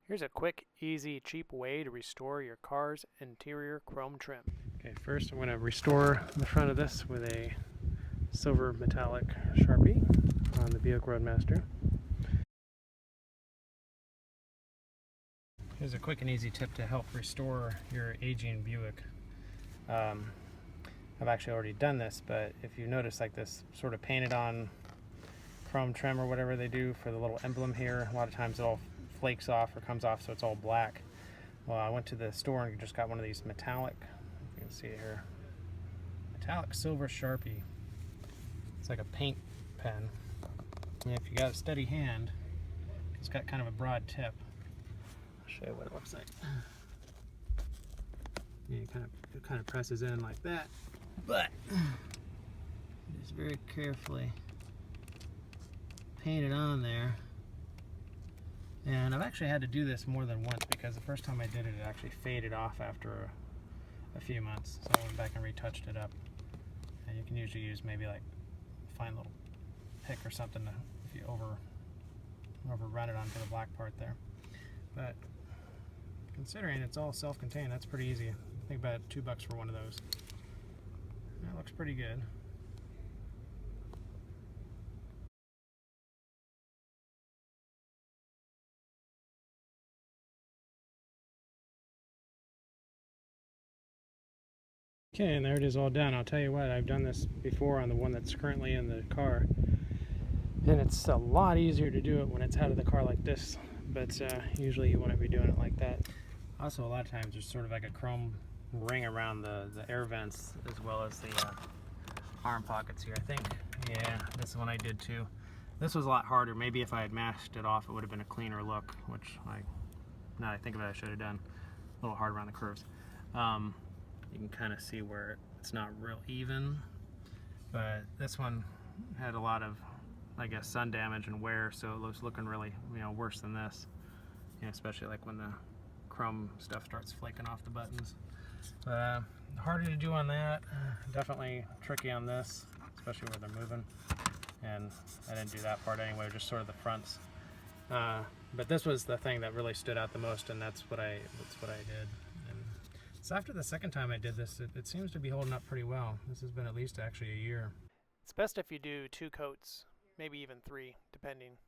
Here's a quick, easy, cheap way to restore your car's interior chrome trim. Okay, first I'm going to restore the front of this with a silver metallic Sharpie on the Buick Roadmaster. Here's a quick and easy tip to help restore your aging Buick. I've actually already done this, but if you notice like this sort of painted on chrome trim or whatever they do for the little emblem here, a lot of times it all flakes off or comes off so it's all black. Well, I went to the store and just got one of these metallic, you can see it here, metallic silver Sharpie. It's like a paint pen. And if you got a steady hand, it's got kind of a broad tip. I'll show you what it looks like. Yeah, it kind of presses in like that, but just very carefully paint it on there. And I've actually had to do this more than once because the first time I did it, it actually faded off after a few months. So I went back and retouched it up. And you can usually use maybe like a fine little pick or something to, if you overrun it onto the black part there. But considering it's all self-contained, that's pretty easy. I think about $2 for one of those. That looks pretty good. Okay, and there it is all done. I'll tell you what, I've done this before on the one that's currently in the car. And it's a lot easier to do it when it's out of the car like this. But usually you want to be doing it like that. Also, a lot of times there's sort of like a chrome ring around the air vents as well as the arm pockets here. I think, yeah, this is one I did too. This was a lot harder. Maybe if I had mashed it off, it would have been a cleaner look, which now that I think of it, I should have done a little hard around the curves. You can kind of see where it's not real even, but this one had a lot of, I guess, sun damage and wear, so it was looking really, worse than this. Especially like when the chrome stuff starts flaking off the buttons. Harder to do on that. Definitely tricky on this, especially where they're moving. And I didn't do that part anyway, just sort of the fronts. But this was the thing that really stood out the most, and that's what I did. And so after the second time I did this, it seems to be holding up pretty well. This has been at least actually a year. It's best if you do 2 coats, maybe even 3, depending.